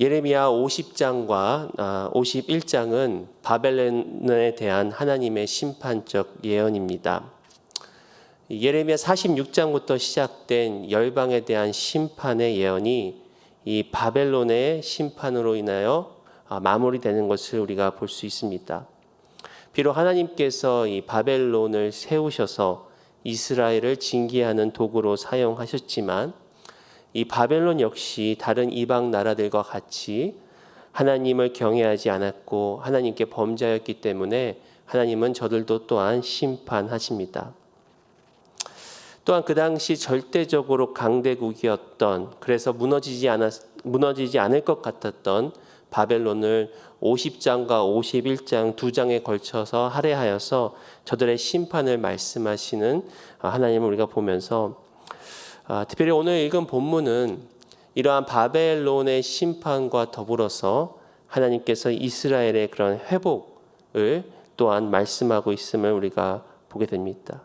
예레미야 50장과 51장은 바벨론에 대한 하나님의 심판적 예언입니다. 예레미야 46장부터 시작된 열방에 대한 심판의 예언이 이 바벨론의 심판으로 인하여 마무리되는 것을 우리가 볼 수 있습니다. 비록 하나님께서 이 바벨론을 세우셔서 이스라엘을 징계하는 도구로 사용하셨지만 이 바벨론 역시 다른 이방 나라들과 같이 하나님을 경외하지 않았고 하나님께 범죄하였기 때문에 하나님은 저들도 또한 심판하십니다. 또한 그 당시 절대적으로 강대국이었던, 그래서 무너지지 않을 것 같았던 바벨론을 50장과 51장 두 장에 걸쳐서 할애하여서 저들의 심판을 말씀하시는 하나님을 우리가 보면서 특별히 오늘 읽은 본문은 이러한 바벨론의 심판과 더불어서 하나님께서 이스라엘의 그런 회복을 또한 말씀하고 있음을 우리가 보게 됩니다.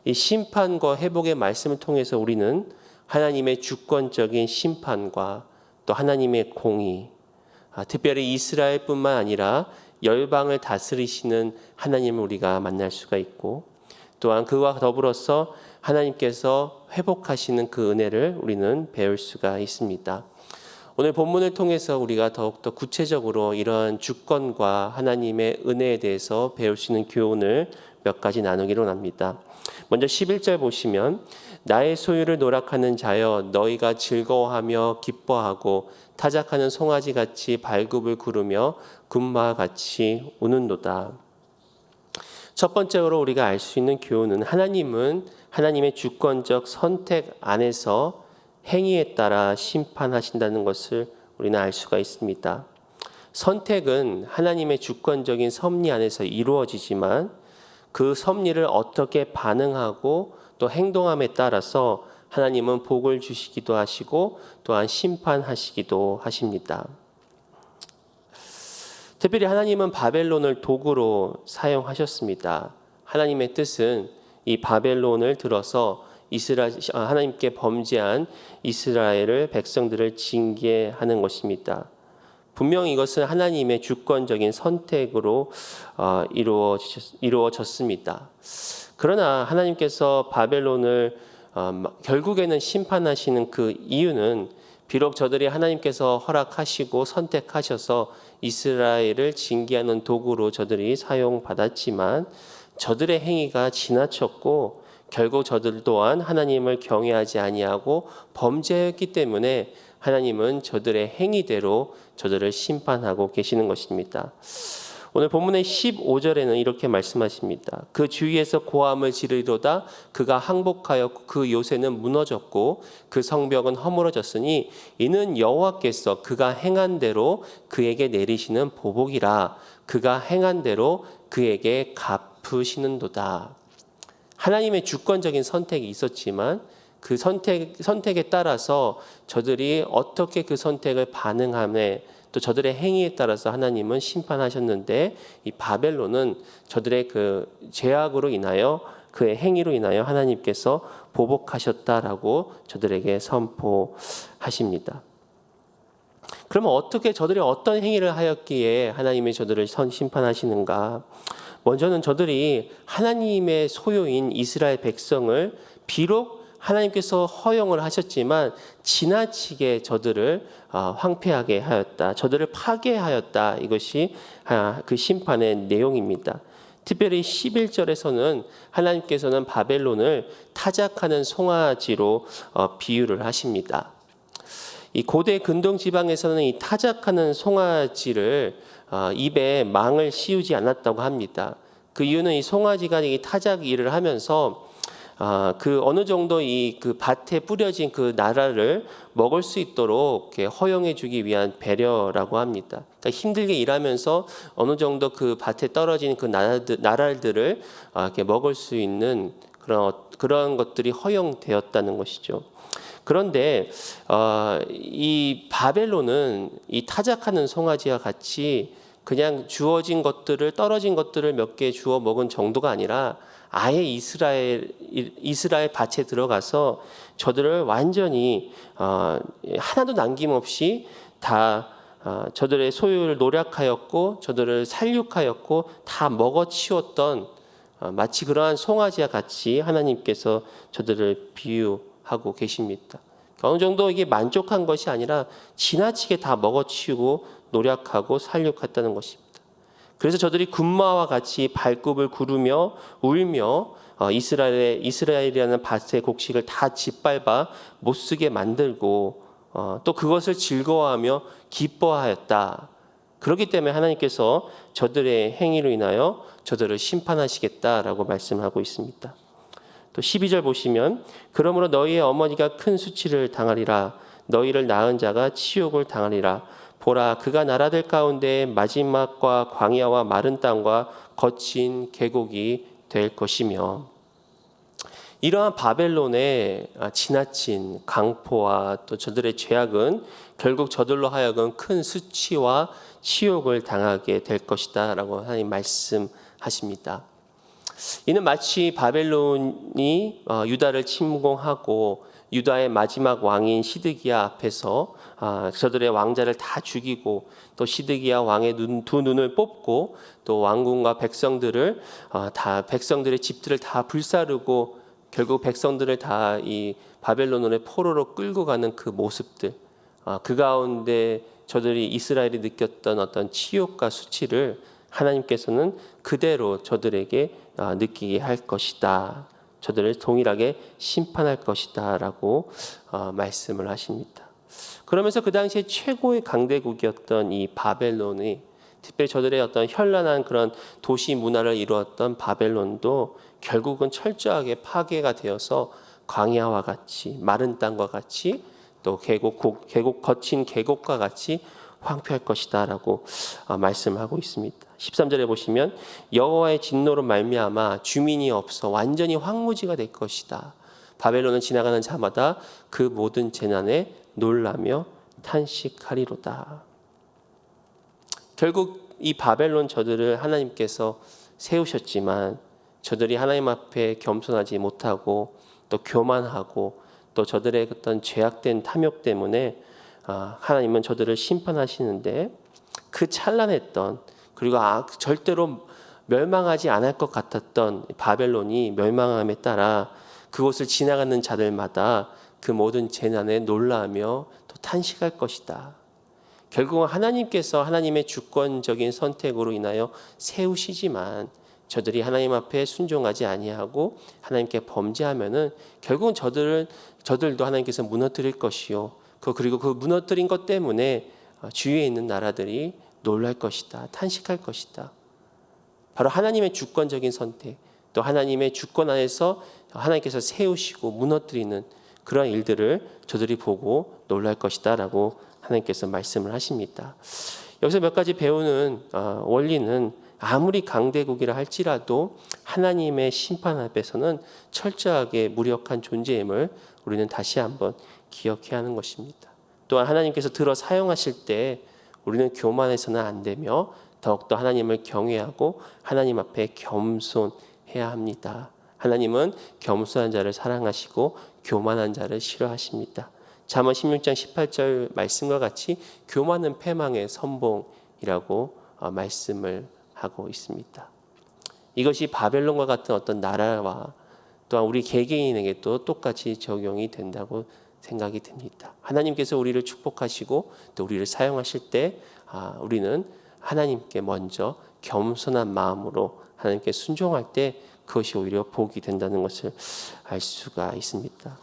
이 심판과 회복의 말씀을 통해서 우리는 하나님의 주권적인 심판과 또 하나님의 공의, 특별히 이스라엘뿐만 아니라 열방을 다스리시는 하나님을 우리가 만날 수가 있고, 또한 그와 더불어서 하나님께서 회복하시는 그 은혜를 우리는 배울 수가 있습니다. 오늘 본문을 통해서 우리가 더욱더 구체적으로 이러한 주권과 하나님의 은혜에 대해서 배울 수 있는 교훈을 몇 가지 나누기로 합니다. 먼저 11절 보시면 나의 소유를 노락하는 자여 너희가 즐거워하며 기뻐하고 타작하는 송아지같이 발굽을 구르며 군마같이 우는도다. 첫 번째로 우리가 알 수 있는 교훈은 하나님은 하나님의 주권적 선택 안에서 행위에 따라 심판하신다는 것을 우리는 알 수가 있습니다. 선택은 하나님의 주권적인 섭리 안에서 이루어지지만 그 섭리를 어떻게 반응하고 또 행동함에 따라서 하나님은 복을 주시기도 하시고 또한 심판하시기도 하십니다. 특별히 하나님은 바벨론을 도구로 사용하셨습니다. 하나님의 뜻은 이 바벨론을 들어서 하나님께 범죄한 이스라엘을 백성들을 징계하는 것입니다. 분명히 이것은 하나님의 주권적인 선택으로 이루어졌습니다. 그러나 하나님께서 바벨론을 결국에는 심판하시는 그 이유는 비록 저들이 하나님께서 허락하시고 선택하셔서 이스라엘을 징계하는 도구로 저들이 사용받았지만 저들의 행위가 지나쳤고 결국 저들 또한 하나님을 경외하지 아니하고 범죄했기 때문에 하나님은 저들의 행위대로 저들을 심판하고 계시는 것입니다. 오늘 본문의 15절에는 이렇게 말씀하십니다. 그 주위에서 고함을 지르리로다. 그가 항복하였고 그 요새는 무너졌고 그 성벽은 허물어졌으니 이는 여호와께서 그가 행한 대로 그에게 내리시는 보복이라. 그가 행한 대로 그에게 갚으시는도다. 하나님의 주권적인 선택이 있었지만 그 선택에 따라서 저들이 어떻게 그 선택을 반응함에 또 저들의 행위에 따라서 하나님은 심판하셨는데 이 바벨론은 저들의 그 죄악으로 인하여 그의 행위로 인하여 하나님께서 보복하셨다라고 저들에게 선포하십니다. 그러면 어떻게 저들이 어떤 행위를 하였기에 하나님이 저들을 심판하시는가? 먼저는 저들이 하나님의 소유인 이스라엘 백성을 비록 하나님께서 허용을 하셨지만 지나치게 저들을 황폐하게 하였다. 저들을 파괴하였다. 이것이 그 심판의 내용입니다. 특별히 11절에서는 하나님께서는 바벨론을 타작하는 송아지로 비유를 하십니다. 이 고대 근동 지방에서는 이 타작하는 송아지를 입에 망을 씌우지 않았다고 합니다. 그 이유는 이 송아지가 이 타작 일을 하면서 그 어느 정도 그 밭에 뿌려진 그 나라를 먹을 수 있도록 이렇게 허용해 주기 위한 배려라고 합니다. 그러니까 힘들게 일하면서 어느 정도 그 밭에 떨어진 그 나라들을 이렇게 먹을 수 있는 그런 것들이 허용되었다는 것이죠. 그런데 이 바벨론은 이 타작하는 송아지와 같이 그냥 주어진 것들을 떨어진 것들을 몇 개 주워 먹은 정도가 아니라 아예 이스라엘 밭에 들어가서 저들을 완전히 하나도 남김없이 다 저들의 소유를 노략하였고 저들을 살육하였고 다 먹어치웠던 마치 그러한 송아지와 같이 하나님께서 저들을 비유하고 계십니다. 어느 정도 이게 만족한 것이 아니라 지나치게 다 먹어치우고 노략하고 살육했다는 것입니다. 그래서 저들이 군마와 같이 발굽을 구르며 울며 이스라엘이라는 밭의 곡식을 다 짓밟아 못쓰게 만들고 또 그것을 즐거워하며 기뻐하였다. 그렇기 때문에 하나님께서 저들의 행위로 인하여 저들을 심판하시겠다라고 말씀하고 있습니다. 또 12절 보시면 그러므로 너희의 어머니가 큰 수치를 당하리라. 너희를 낳은 자가 치욕을 당하리라. 보라, 그가 나라들 가운데 마지막과 광야와 마른 땅과 거친 계곡이 될 것이며. 이러한 바벨론의 지나친 강포와 또 저들의 죄악은 결국 저들로 하여금 큰 수치와 치욕을 당하게 될 것이다 라고 하나님 말씀하십니다. 이는 마치 바벨론이 유다를 침공하고 유다의 마지막 왕인 시드기야 앞에서 저들의 왕자를 다 죽이고 또 시드기야 왕의 두 눈을 뽑고 또 왕궁과 백성들을 다 백성들의 집들을 다 불사르고 결국 백성들을 다 이 바벨론의 포로로 끌고 가는 그 모습들, 그 가운데 저들이 이스라엘이 느꼈던 어떤 치욕과 수치를 하나님께서는 그대로 저들에게 느끼게 할 것이다. 저들을 동일하게 심판할 것이다 라고 말씀을 하십니다. 그러면서 그 당시에 최고의 강대국이었던 이 바벨론이 특별히 저들의 어떤 현란한 그런 도시 문화를 이루었던 바벨론도 결국은 철저하게 파괴가 되어서 광야와 같이 마른 땅과 같이 또 계곡 거친 계곡과 같이 황폐할 것이다라고 말씀하고 있습니다. 13절에 보시면 여호와의 진노로 말미암아 주민이 없어 완전히 황무지가 될 것이다. 바벨론은 지나가는 자마다 그 모든 재난에 놀라며 탄식하리로다. 결국 이 바벨론 저들을 하나님께서 세우셨지만 저들이 하나님 앞에 겸손하지 못하고 또 교만하고 또 저들의 어떤 죄악된 탐욕 때문에 하나님은 저들을 심판하시는데 그 찬란했던 그리고 절대로 멸망하지 않을 것 같았던 바벨론이 멸망함에 따라 그곳을 지나가는 자들마다 그 모든 재난에 놀라며 또 탄식할 것이다. 결국은 하나님께서 하나님의 주권적인 선택으로 인하여 세우시지만 저들이 하나님 앞에 순종하지 아니하고 하나님께 범죄하면은 결국은 저들도 하나님께서 무너뜨릴 것이요. 그리고 그 무너뜨린 것 때문에 주위에 있는 나라들이 놀랄 것이다. 탄식할 것이다. 바로 하나님의 주권적인 선택, 또 하나님의 주권 안에서 하나님께서 세우시고 무너뜨리는 그런 일들을 저들이 보고 놀랄 것이다 라고 하나님께서 말씀을 하십니다. 여기서 몇 가지 배우는 원리는 아무리 강대국이라 할지라도 하나님의 심판 앞에서는 철저하게 무력한 존재임을 우리는 다시 한번 기억해야 하는 것입니다. 또한 하나님께서 들어 사용하실 때 우리는 교만해서는 안 되며 더욱더 하나님을 경외하고 하나님 앞에 겸손해야 합니다. 하나님은 겸손한 자를 사랑하시고 교만한 자를 싫어하십니다. 잠언 16장 18절 말씀과 같이 교만은 패망의 선봉이라고 말씀을 하고 있습니다. 이것이 바벨론과 같은 어떤 나라와 또한 우리 개개인에게도 똑같이 적용이 된다고 생각이 듭니다. 하나님께서 우리를 축복하시고 또 우리를 사용하실 때 우리는 하나님께 먼저 겸손한 마음으로 하나님께 순종할 때 그것이 오히려 복이 된다는 것을 알 수가 있습니다.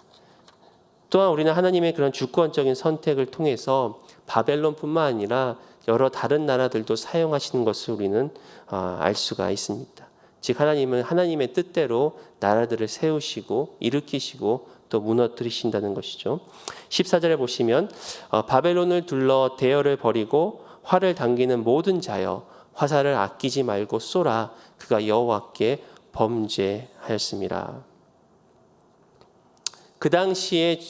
또한 우리는 하나님의 그런 주권적인 선택을 통해서 바벨론뿐만 아니라 여러 다른 나라들도 사용하시는 것을 우리는 알 수가 있습니다. 즉 하나님은 하나님의 뜻대로 나라들을 세우시고 일으키시고 또 무너뜨리신다는 것이죠. 14절에 보시면 바벨론을 둘러 대열을 벌이고 활을 당기는 모든 자여 화살을 아끼지 말고 쏘라. 그가 여호와께 범죄하였습니다. 그 당시에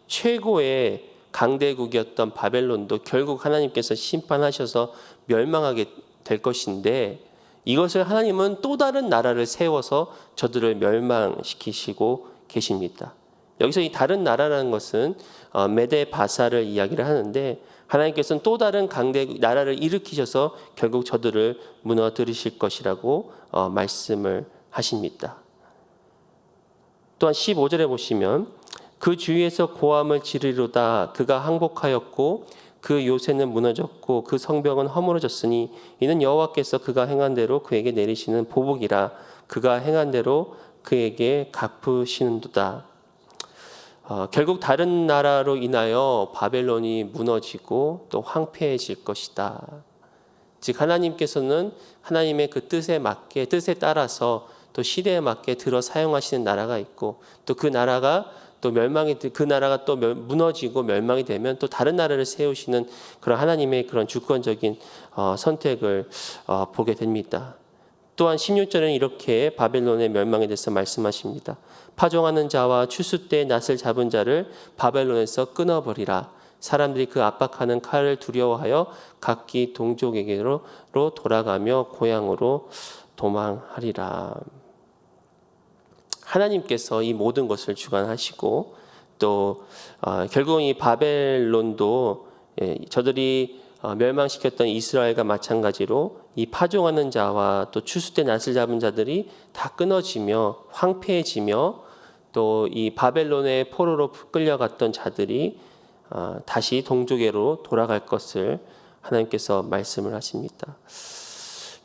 최고의 강대국이었던 바벨론도 결국 하나님께서 심판하셔서 멸망하게 될 것인데 이것을 하나님은 또 다른 나라를 세워서 저들을 멸망시키시고 계십니다. 여기서 이 다른 나라라는 것은 메데 바사를 이야기를 하는데 하나님께서는 또 다른 강대 나라를 일으키셔서 결국 저들을 무너뜨리실 것이라고 말씀을 하십니다. 또한 15절에 보시면 그 주위에서 고함을 지르리로다. 그가 항복하였고 그 요새는 무너졌고 그 성벽은 허물어졌으니 이는 여호와께서 그가 행한 대로 그에게 내리시는 보복이라. 그가 행한 대로 그에게 갚으시는도다. 결국 다른 나라로 인하여 바벨론이 무너지고 또 황폐해질 것이다. 즉 하나님께서는 하나님의 그 뜻에 따라서 또 시대에 맞게 들어 사용하시는 나라가 있고 또 그 나라가 또 무너지고 멸망이 되면 또 다른 나라를 세우시는 그런 하나님의 그런 주권적인 선택을 보게 됩니다. 또한 16절에는 이렇게 바벨론의 멸망에 대해서 말씀하십니다. 파종하는 자와 추수 때 낫을 잡은 자를 바벨론에서 끊어버리라. 사람들이 그 압박하는 칼을 두려워하여 각기 동족에게로 돌아가며 고향으로 도망하리라. 하나님께서 이 모든 것을 주관하시고 또 결국은 이 바벨론도 저들이 멸망시켰던 이스라엘과 마찬가지로 이 파종하는 자와 또 추수 때 낫을 잡은 자들이 다 끊어지며 황폐해지며 또 이 바벨론의 포로로 끌려갔던 자들이 다시 동족에로 돌아갈 것을 하나님께서 말씀을 하십니다.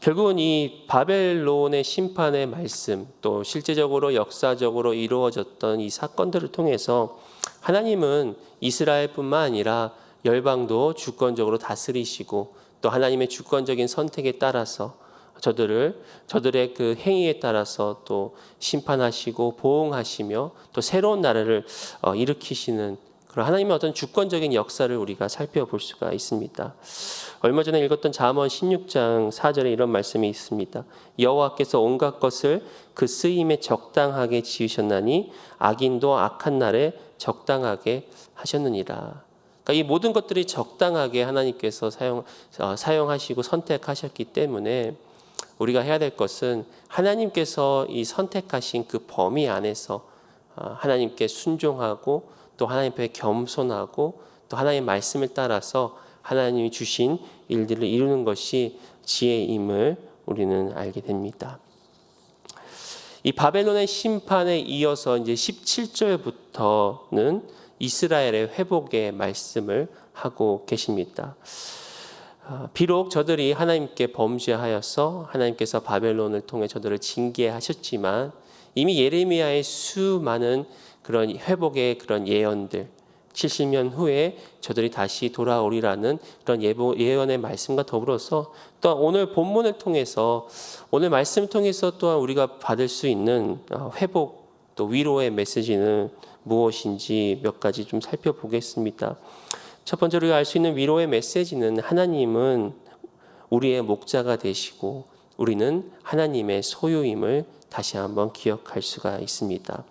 결국은 이 바벨론의 심판의 말씀 또 실제적으로 역사적으로 이루어졌던 이 사건들을 통해서 하나님은 이스라엘뿐만 아니라 열방도 주권적으로 다스리시고 또 하나님의 주권적인 선택에 따라서 저들의 그 행위에 따라서 또 심판하시고 보응하시며 또 새로운 나라를 일으키시는 그런 하나님의 어떤 주권적인 역사를 우리가 살펴볼 수가 있습니다. 얼마 전에 읽었던 잠언 16장 4절에 이런 말씀이 있습니다. 여호와께서 온갖 것을 그 쓰임에 적당하게 지으셨나니 악인도 악한 날에 적당하게 하셨느니라. 그러니까 이 모든 것들이 적당하게 하나님께서 사용하시고 선택하셨기 때문에 우리가 해야 될 것은 하나님께서 이 선택하신 그 범위 안에서 하나님께 순종하고 또 하나님 앞에 겸손하고 또 하나님의 말씀을 따라서 하나님이 주신 일들을 이루는 것이 지혜임을 우리는 알게 됩니다. 이 바벨론의 심판에 이어서 이제 17절부터는 이스라엘의 회복의 말씀을 하고 계십니다. 비록 저들이 하나님께 범죄하여서 하나님께서 바벨론을 통해 저들을 징계하셨지만 이미 예레미야의 수많은 그런 회복의 그런 예언들 70년 후에 저들이 다시 돌아오리라는 그런 예언의 말씀과 더불어서 또 오늘 본문을 통해서 오늘 말씀을 통해서 또한 우리가 받을 수 있는 회복 또 위로의 메시지는 무엇인지 몇 가지 좀 살펴보겠습니다. 첫 번째로 우리가 알 수 있는 위로의 메시지는 하나님은 우리의 목자가 되시고 우리는 하나님의 소유임을 다시 한번 기억할 수가 있습니다.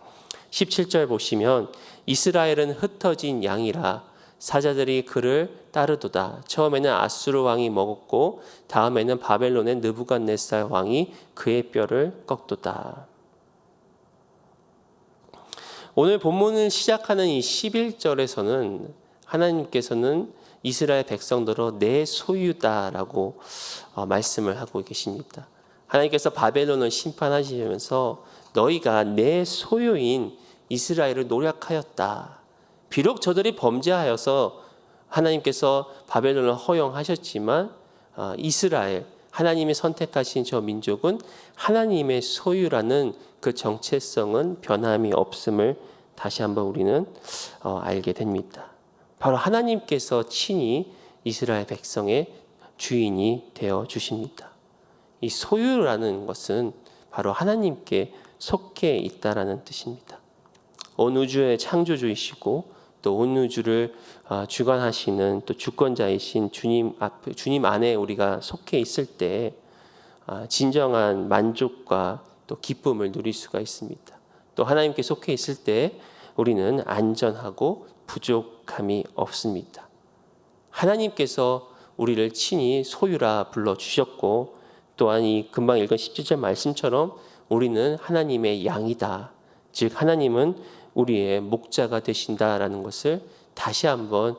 17절 보시면 이스라엘은 흩어진 양이라 사자들이 그를 따르도다. 처음에는 아수르 왕이 먹었고 다음에는 바벨론의 느부갓네살 왕이 그의 뼈를 꺾도다. 오늘 본문을 시작하는 이 11절에서는 하나님께서는 이스라엘 백성들로 내 소유다라고 말씀을 하고 계십니다. 하나님께서 바벨론을 심판하시면서 너희가 내 소유인 이스라엘을 노략하였다. 비록 저들이 범죄하여서 하나님께서 바벨론을 허용하셨지만 이스라엘 하나님이 선택하신 저 민족은 하나님의 소유라는 그 정체성은 변함이 없음을 다시 한번 우리는 알게 됩니다. 바로 하나님께서 친히 이스라엘 백성의 주인이 되어 주십니다. 이 소유라는 것은 바로 하나님께 속해 있다라는 뜻입니다. 온 우주의 창조주이시고 또 온 우주를 주관하시는 또 주권자이신 주님 안에 우리가 속해 있을 때 진정한 만족과 또 기쁨을 누릴 수가 있습니다. 또 하나님께 속해 있을 때 우리는 안전하고 부족함이 없습니다. 하나님께서 우리를 친히 소유라 불러주셨고 또한 이 금방 읽은 17절 말씀처럼 우리는 하나님의 양이다. 즉 하나님은 우리의 목자가 되신다라는 것을 다시 한번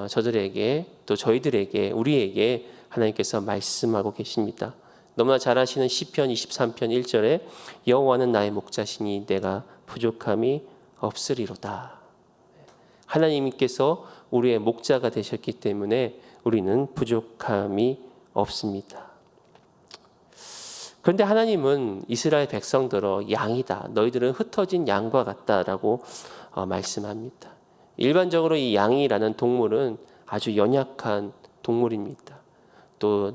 저들에게 또 저희들에게 우리에게 하나님께서 말씀하고 계십니다. 너무나 잘 아시는 시편 23편 1절에 여호와는 나의 목자시니 내가 부족함이 없으리로다. 하나님께서 우리의 목자가 되셨기 때문에 우리는 부족함이 없습니다. 그런데 하나님은 이스라엘 백성들어 양이다. 너희들은 흩어진 양과 같다라고 말씀합니다. 일반적으로 이 양이라는 동물은 아주 연약한 동물입니다. 또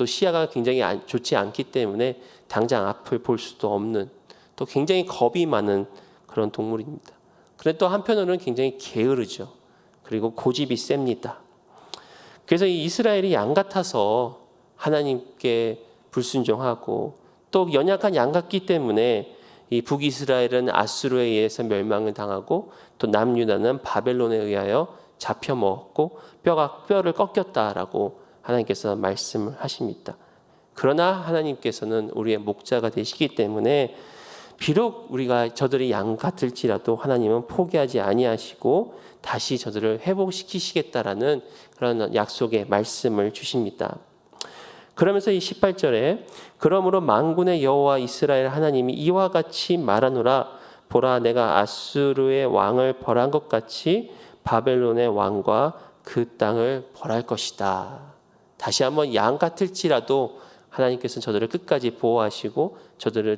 시야가 굉장히 좋지 않기 때문에 당장 앞을 볼 수도 없는 또 굉장히 겁이 많은 그런 동물입니다. 그런데 또 한편으로는 굉장히 게으르죠. 그리고 고집이 셉니다. 그래서 이 이스라엘이 양 같아서 하나님께 불순종하고 또 연약한 양 같기 때문에 이 북이스라엘은 아수르에 의해서 멸망을 당하고 또 남유다는 바벨론에 의하여 잡혀 먹었고 뼈를 꺾였다라고 하나님께서 말씀을 하십니다. 그러나 하나님께서는 우리의 목자가 되시기 때문에 비록 우리가 저들이 양 같을지라도 하나님은 포기하지 아니하시고 다시 저들을 회복시키시겠다라는 그런 약속의 말씀을 주십니다. 그러면서 이 18절에 그러므로 만군의 여호와 이스라엘 하나님이 이와 같이 말하노라 보라 내가 아수르의 왕을 벌한 것 같이 바벨론의 왕과 그 땅을 벌할 것이다. 다시 한번 양 같을지라도 하나님께서는 저들을 끝까지 보호하시고 저들을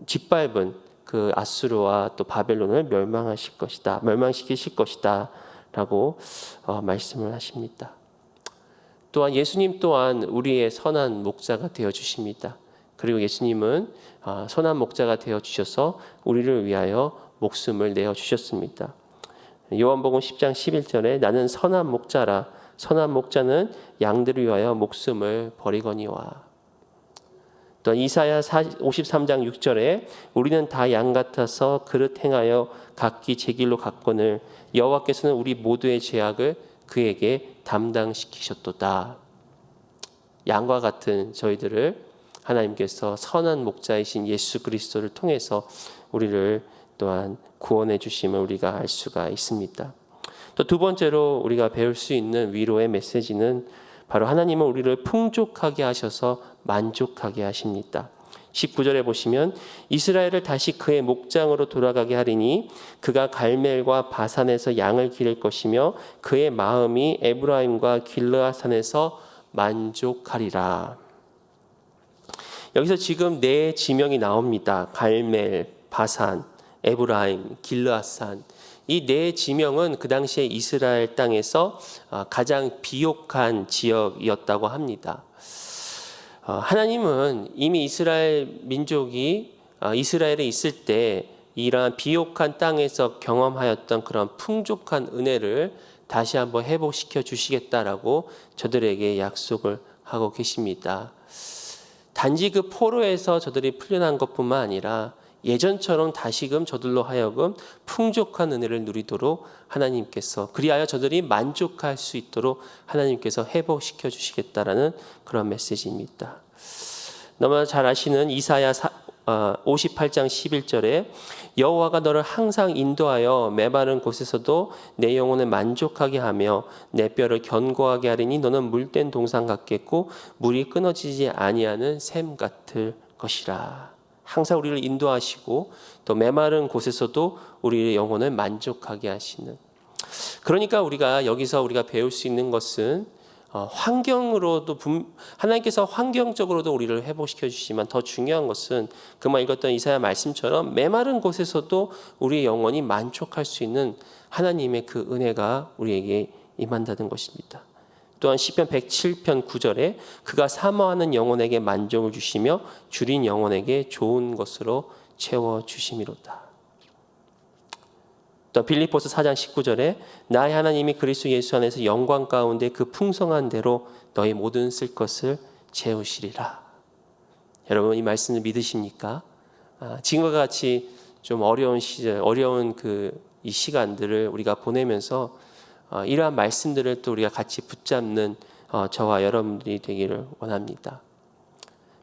짓밟은 그 아수르와 또 바벨론을 멸망시키실 것이다라고 말씀을 하십니다. 또한 예수님 또한 우리의 선한 목자가 되어 주십니다. 그리고 예수님은 선한 목자가 되어 주셔서 우리를 위하여 목숨을 내어 주셨습니다. 요한복음 10장 11절에 나는 선한 목자라 선한 목자는 양들을 위하여 목숨을 버리거니와. 또 이사야 53장 6절에 우리는 다 양 같아서 그릇 행하여 각기 제 길로 갔거늘 여호와께서는 우리 모두의 죄악을 그에게 담당시키셨도다. 양과 같은 저희들을 하나님께서 선한 목자이신 예수 그리스도를 통해서 우리를 또한 구원해 주심을 우리가 알 수가 있습니다. 또 두 번째로 우리가 배울 수 있는 위로의 메시지는 바로 하나님은 우리를 풍족하게 하셔서 만족하게 하십니다. 19절에 보시면 이스라엘을 다시 그의 목장으로 돌아가게 하리니 그가 갈멜과 바산에서 양을 기를 것이며 그의 마음이 에브라임과 길르앗산에서 만족하리라. 여기서 지금 네 지명이 나옵니다. 갈멜, 바산, 에브라임, 길르앗산. 이 네 지명은 그 당시에 이스라엘 땅에서 가장 비옥한 지역이었다고 합니다. 하나님은 이미 이스라엘 민족이 이스라엘에 있을 때 이러한 비옥한 땅에서 경험하였던 그런 풍족한 은혜를 다시 한번 회복시켜 주시겠다라고 저들에게 약속을 하고 계십니다. 단지 그 포로에서 저들이 풀려난 것뿐만 아니라 예전처럼 다시금 저들로 하여금 풍족한 은혜를 누리도록 하나님께서 그리하여 저들이 만족할 수 있도록 하나님께서 회복시켜 주시겠다라는 그런 메시지입니다. 너무나 잘 아시는 이사야 58장 11절에 여호와가 너를 항상 인도하여 메마른 곳에서도 내 영혼을 만족하게 하며 내 뼈를 견고하게 하리니 너는 물된 동산 같겠고 물이 끊어지지 아니하는 샘 같을 것이라. 항상 우리를 인도하시고 또 메마른 곳에서도 우리의 영혼을 만족하게 하시는. 그러니까 여기서 우리가 배울 수 있는 것은 환경으로도 하나님께서 환경적으로도 우리를 회복시켜 주시지만 더 중요한 것은 그만 읽었던 이사야 말씀처럼 메마른 곳에서도 우리의 영혼이 만족할 수 있는 하나님의 그 은혜가 우리에게 임한다는 것입니다. 또한 시편 107편 9절에 그가 사모하는 영혼에게 만족을 주시며 줄인 영혼에게 좋은 것으로 채워 주심이로다. 또 빌립보서 4장 19절에 나의 하나님이 그리스도 예수 안에서 영광 가운데 그 풍성한 대로 너희 모든 쓸 것을 채우시리라. 여러분 이 말씀을 믿으십니까? 지금과 같이 좀 어려운 시절, 어려운 이 시간들을 우리가 보내면서 이러한 말씀들을 또 우리가 같이 붙잡는 저와 여러분들이 되기를 원합니다.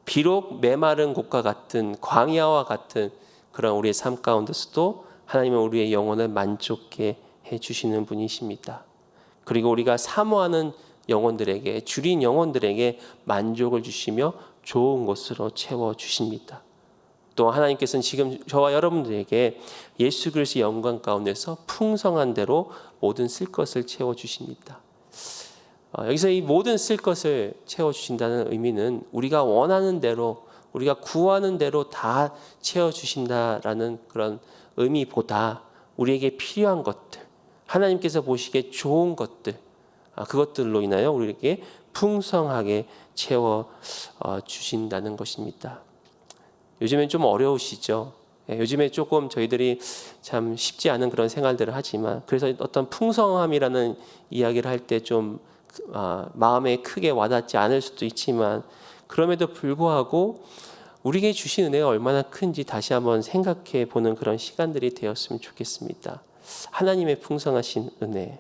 비록 메마른 곳과 같은 광야와 같은 그런 우리의 삶 가운데서도 하나님은 우리의 영혼을 만족해 주시는 분이십니다. 그리고 우리가 사모하는 영혼들에게, 줄인 영혼들에게 만족을 주시며 좋은 것으로 채워주십니다. 또 하나님께서는 지금 저와 여러분들에게 예수 그리스도의 영광 가운데서 풍성한 대로 모든 쓸 것을 채워주십니다. 여기서 이 모든 쓸 것을 채워주신다는 의미는 우리가 원하는 대로, 우리가 구하는 대로 다 채워주신다라는 그런 의미보다 우리에게 필요한 것들, 하나님께서 보시기에 좋은 것들, 그것들로 인하여 우리에게 풍성하게 채워주신다는 것입니다. 요즘엔 좀 어려우시죠? 요즘에 조금 저희들이 참 쉽지 않은 그런 생활들을 하지만, 그래서 어떤 풍성함이라는 이야기를 할 때 좀 마음에 크게 와닿지 않을 수도 있지만, 그럼에도 불구하고 우리에게 주신 은혜가 얼마나 큰지 다시 한번 생각해 보는 그런 시간들이 되었으면 좋겠습니다. 하나님의 풍성하신 은혜,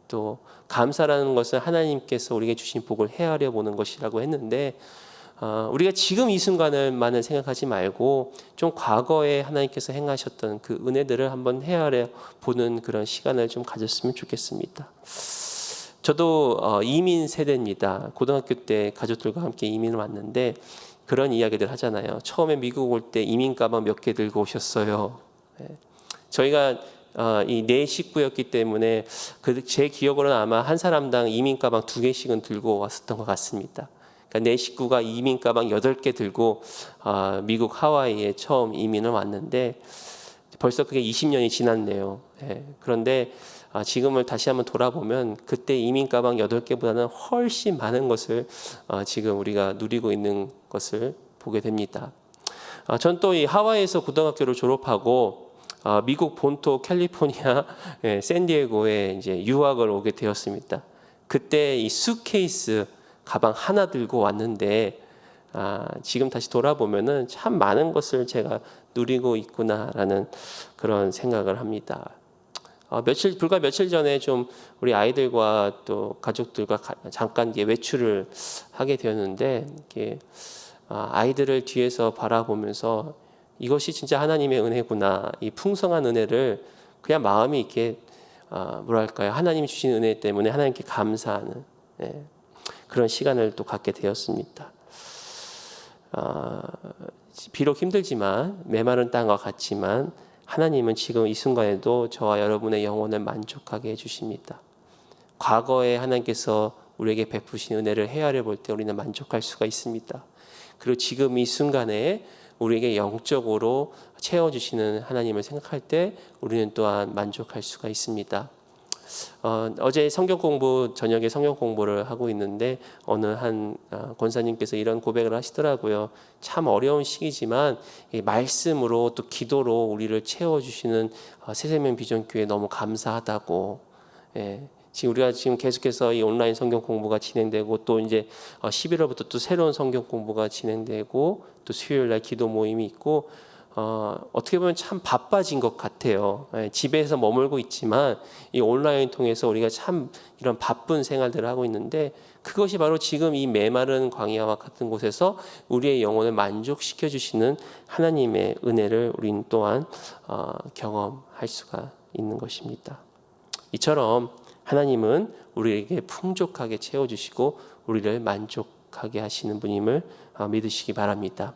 또 감사라는 것은 하나님께서 우리에게 주신 복을 헤아려 보는 것이라고 했는데, 우리가 지금 이 순간을만을 생각하지 말고 좀 과거에 하나님께서 행하셨던 그 은혜들을 한번 헤아려 보는 그런 시간을 좀 가졌으면 좋겠습니다. 저도 이민 세대입니다. 고등학교 때 가족들과 함께 이민을 왔는데 그런 이야기들 하잖아요. 처음에 미국 올 때 이민 가방 몇 개 들고 오셨어요. 저희가 이 네 식구였기 때문에 제 기억으로는 아마 한 사람당 이민 가방 2개씩은 들고 왔었던 것 같습니다. 그러니까 네 식구가 이민 가방 8개 들고 미국 하와이에 처음 이민을 왔는데 벌써 그게 20년이 지났네요. 그런데 지금을 다시 한번 돌아보면 그때 이민 가방 8개보다는 훨씬 많은 것을 지금 우리가 누리고 있는 것을 보게 됩니다. 전 또 이 하와이에서 고등학교를 졸업하고 미국 본토 캘리포니아 샌디에고에 이제 유학을 오게 되었습니다. 그때 이 수케이스 가방 하나 들고 왔는데 지금 다시 돌아보면은 참 많은 것을 제가 누리고 있구나라는 그런 생각을 합니다. 불과 며칠 전에 좀 우리 아이들과 또 가족들과 잠깐 외출을 하게 되었는데, 이렇게 아이들을 뒤에서 바라보면서 이것이 진짜 하나님의 은혜구나, 이 풍성한 은혜를 그냥 마음이 이렇게 뭐랄까요, 하나님이 주신 은혜 때문에 하나님께 감사하는 그런 시간을 또 갖게 되었습니다. 비록 힘들지만 메마른 땅과 같지만 하나님은 지금 이 순간에도 저와 여러분의 영혼을 만족하게 해주십니다. 과거에 하나님께서 우리에게 베푸신 은혜를 헤아려 볼 때 우리는 만족할 수가 있습니다. 그리고 지금 이 순간에 우리에게 영적으로 채워주시는 하나님을 생각할 때 우리는 또한 만족할 수가 있습니다. 어제 저녁에 성경 공부를 하고 있는데 어느 한 권사님께서 이런 고백을 하시더라고요. 참 어려운 시기지만 말씀으로 또 기도로 우리를 채워주시는 새생명 비전교회 너무 감사하다고. 지금 우리가 계속해서 이 온라인 성경 공부가 진행되고 또 이제 11월부터 또 새로운 성경 공부가 진행되고 또 수요일 날 기도 모임이 있고 어떻게 보면 참 바빠진 것 같아요. 집에서 머물고 있지만 이 온라인 통해서 우리가 참 이런 바쁜 생활들을 하고 있는데, 그것이 바로 지금 이 메마른 광야와 같은 곳에서 우리의 영혼을 만족시켜 주시는 하나님의 은혜를 우리는 또한 경험할 수가 있는 것입니다. 이처럼 하나님은 우리에게 풍족하게 채워주시고 우리를 만족하게 하시는 분임을 믿으시기 바랍니다.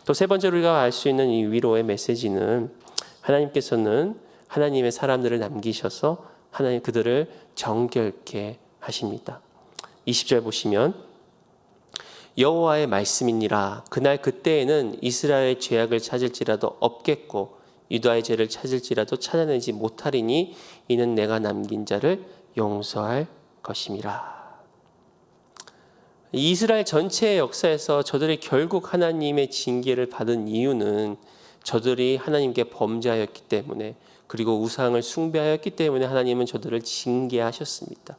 또 세 번째로 우리가 알 수 있는 이 위로의 메시지는, 하나님께서는 하나님의 사람들을 남기셔서 하나님 그들을 정결케 하십니다. 20절 보시면 여호와의 말씀이니라. 그날 그때에는 이스라엘의 죄악을 찾을지라도 없겠고 유다의 죄를 찾을지라도 찾아내지 못하리니 이는 내가 남긴 자를 용서할 것임이라. 이스라엘 전체의 역사에서 저들이 결국 하나님의 징계를 받은 이유는 저들이 하나님께 범죄하였기 때문에, 그리고 우상을 숭배하였기 때문에 하나님은 저들을 징계하셨습니다.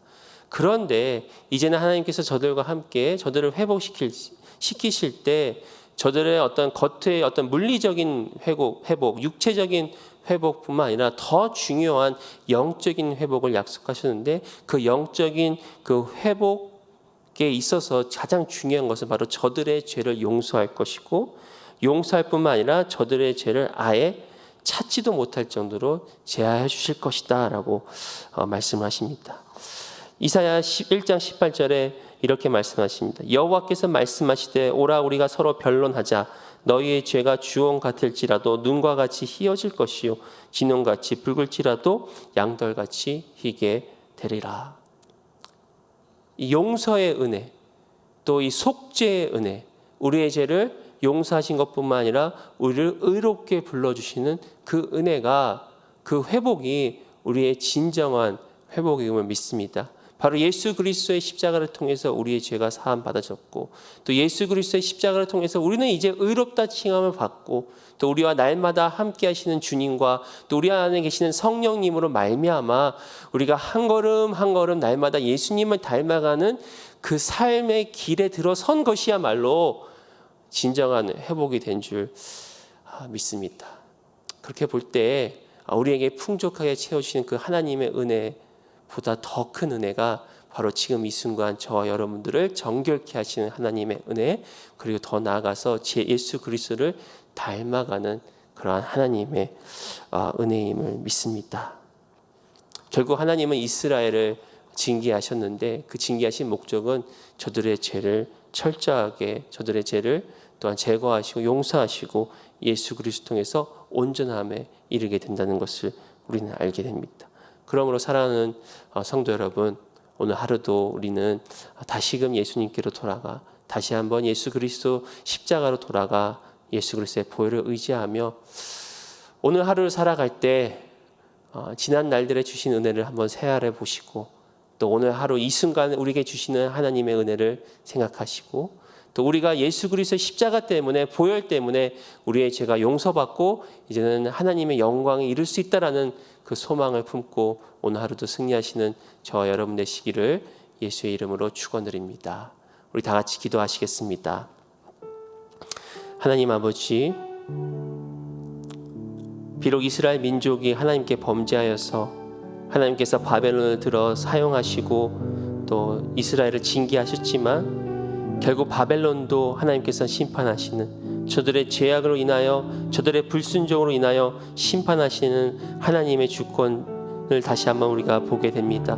그런데 이제는 하나님께서 저들과 함께 저들을 시키실 때 저들의 어떤 겉의 어떤 물리적인 회복, 육체적인 회복뿐만 아니라 더 중요한 영적인 회복을 약속하셨는데, 그 영적인 그 회복에 있어서 가장 중요한 것은 바로 저들의 죄를 용서할 것이고, 용서할 뿐만 아니라 저들의 죄를 아예 찾지도 못할 정도로 제하여 주실 것이다 라고 말씀하십니다. 이사야 1장 18절에 이렇게 말씀하십니다. 여호와께서 말씀하시되 오라 우리가 서로 변론하자. 너희의 죄가 주홍 같을지라도 눈과 같이 희어질 것이요 진홍같이 붉을지라도 양털같이 희게 되리라. 이 용서의 은혜, 또 이 속죄의 은혜, 우리의 죄를 용서하신 것뿐만 아니라 우리를 의롭게 불러주시는 그 은혜가, 그 회복이 우리의 진정한 회복임을 믿습니다. 바로 예수 그리스도의 십자가를 통해서 우리의 죄가 사함 받아졌고, 또 예수 그리스도의 십자가를 통해서 우리는 이제 의롭다 칭함을 받고, 또 우리와 날마다 함께 하시는 주님과 또 우리 안에 계시는 성령님으로 말미암아 우리가 한 걸음 한 걸음 날마다 예수님을 닮아가는 그 삶의 길에 들어선 것이야말로 진정한 회복이 된 줄 믿습니다. 그렇게 볼 때 우리에게 풍족하게 채워주시는 그 하나님의 은혜보다 더 큰 은혜가 바로 지금 이 순간 저와 여러분들을 정결케 하시는 하나님의 은혜, 그리고 더 나아가서 제 예수 그리스도를 닮아가는 그러한 하나님의 은혜임을 믿습니다. 결국 하나님은 이스라엘을 징계하셨는데 그 징계하신 목적은 저들의 죄를 철저하게, 저들의 죄를 또한 제거하시고 용서하시고 예수 그리스도 통해서 온전함에 이르게 된다는 것을 우리는 알게 됩니다. 그러므로 사랑하는 성도 여러분, 오늘 하루도 우리는 다시금 예수님께로 돌아가 다시 한번 예수 그리스도 십자가로 돌아가 예수 그리스도의 보혈을 의지하며 오늘 하루를 살아갈 때 지난 날들에 주신 은혜를 한번 새하려 보시고, 또 오늘 하루 이 순간 우리에게 주시는 하나님의 은혜를 생각하시고, 또 우리가 예수 그리스도의 십자가 때문에, 보혈 때문에 우리의 죄가 용서받고 이제는 하나님의 영광에 이룰 수 있다라는 그 소망을 품고 오늘 하루도 승리하시는 저와 여러분 되시기를 예수의 이름으로 축원드립니다. 우리 다 같이 기도하시겠습니다. 하나님 아버지, 비록 이스라엘 민족이 하나님께 범죄하여서 하나님께서 바벨론을 들어 사용하시고 또 이스라엘을 징계하셨지만 결국 바벨론도 하나님께서 심판하시는, 저들의 죄악으로 인하여 저들의 불순종으로 인하여 심판하시는 하나님의 주권을 다시 한번 우리가 보게 됩니다.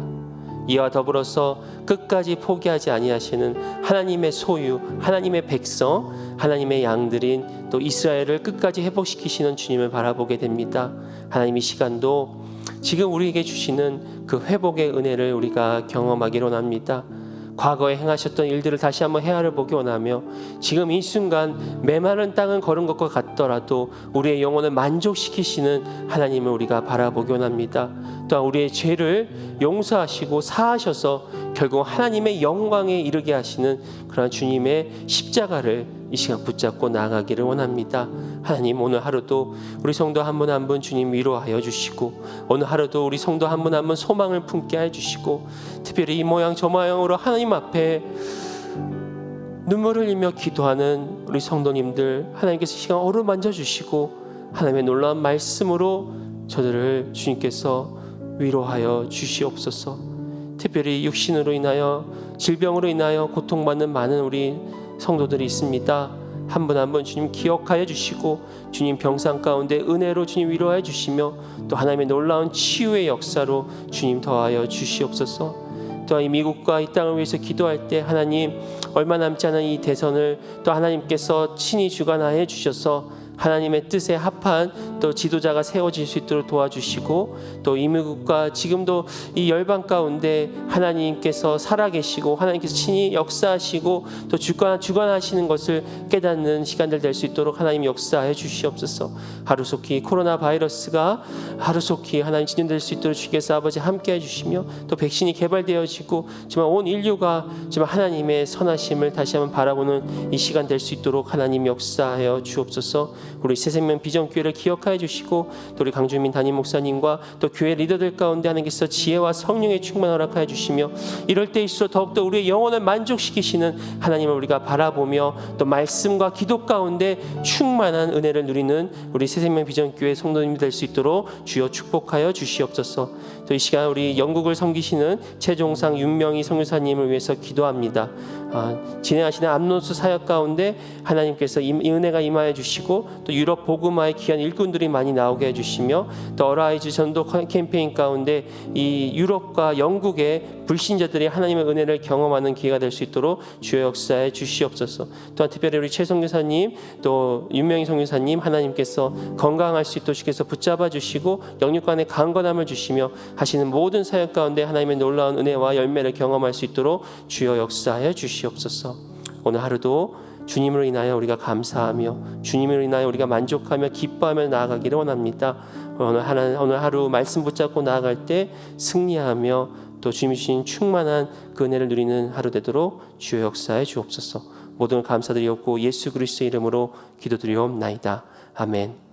이와 더불어서 끝까지 포기하지 아니하시는 하나님의 소유, 하나님의 백성, 하나님의 양들인 또 이스라엘을 끝까지 회복시키시는 주님을 바라보게 됩니다. 하나님 이 시간도 지금 우리에게 주시는 그 회복의 은혜를 우리가 경험하기를 원합니다. 과거에 행하셨던 일들을 다시 한번 헤아려 보기 원하며 지금 이 순간 메마른 땅을 걸은 것과 같더라도 우리의 영혼을 만족시키시는 하나님을 우리가 바라보기 원합니다. 또한 우리의 죄를 용서하시고 사하셔서 결국 하나님의 영광에 이르게 하시는 그런 주님의 십자가를 이 시간 붙잡고 나아가기를 원합니다. 하나님, 오늘 하루도 우리 성도 한 분 한 분 주님 위로하여 주시고, 오늘 하루도 우리 성도 한 분 한 분 소망을 품게 해주시고, 특별히 이 모양 저 모양으로 하나님 앞에 눈물을 흘리며 기도하는 우리 성도님들 하나님께서 이 시간 어루만져 주시고 하나님의 놀라운 말씀으로 저들을 주님께서 위로하여 주시옵소서. 특별히 육신으로 인하여 질병으로 인하여 고통받는 많은 우리 성도들이 있습니다. 한 분 한 분 주님 기억하여 주시고 주님 병상 가운데 은혜로 주님 위로하여 주시며 또 하나님의 놀라운 치유의 역사로 주님 더하여 주시옵소서. 또한 이 미국과 이 땅을 위해서 기도할 때 하나님 얼마 남지 않은 이 대선을 또 하나님께서 친히 주관하여 주셔서 하나님의 뜻에 합한 또 지도자가 세워질 수 있도록 도와주시고, 또 이 미국과 지금도 이 열방 가운데 하나님께서 살아계시고 하나님께서 친히 역사하시고 또 주관하시는 것을 깨닫는 시간들 될 수 있도록 하나님 역사해 주시옵소서. 하루속히 코로나 바이러스가 하루속히 하나님 진행될 수 있도록 주께서 아버지 함께 해주시며 또 백신이 개발되어지고 정말 온 인류가 정말 하나님의 선하심을 다시 한번 바라보는 이 시간 될 수 있도록 하나님 역사하여 주옵소서. 우리 새생명 비전교회를 기억하여 주시고 또 우리 강주민 담임 목사님과 또 교회 리더들 가운데 하나님께서 지혜와 성령의 충만 허락하여 주시며 이럴 때일수록 더욱더 우리의 영혼을 만족시키시는 하나님을 우리가 바라보며 또 말씀과 기도 가운데 충만한 은혜를 누리는 우리 새생명 비전교회 성도님이 될 수 있도록 주여 축복하여 주시옵소서. 또 이 시간 우리 영국을 섬기시는 최종상 윤명희 선교사님을 위해서 기도합니다. 진행하시는 암노스 사역 가운데 하나님께서 이 은혜가 임하여 주시고 또 유럽 복음화의 귀한 일꾼들이 많이 나오게 해주시며 또 어라이즈 전도 캠페인 가운데 이 유럽과 영국의 불신자들이 하나님의 은혜를 경험하는 기회가 될 수 있도록 주여 역사해 주시옵소서. 또한 특별히 우리 최 선교사님 또 윤명희 선교사님 하나님께서 건강할 수 있도록 주께서 붙잡아 주시고 영육간의 강건함을 주시며 하시는 모든 사역 가운데 하나님의 놀라운 은혜와 열매를 경험할 수 있도록 주여 역사해 주시옵소서. 오늘 하루도 주님으로 인하여 우리가 감사하며 주님으로 인하여 우리가 만족하며 기뻐하며 나아가기를 원합니다. 오늘 하루 말씀 붙잡고 나아갈 때 승리하며 또 주님이 주신 충만한 그 은혜를 누리는 하루 되도록 주여 역사해 주옵소서. 모든 걸 감사드리옵고 예수 그리스도의 이름으로 기도드리옵나이다. 아멘.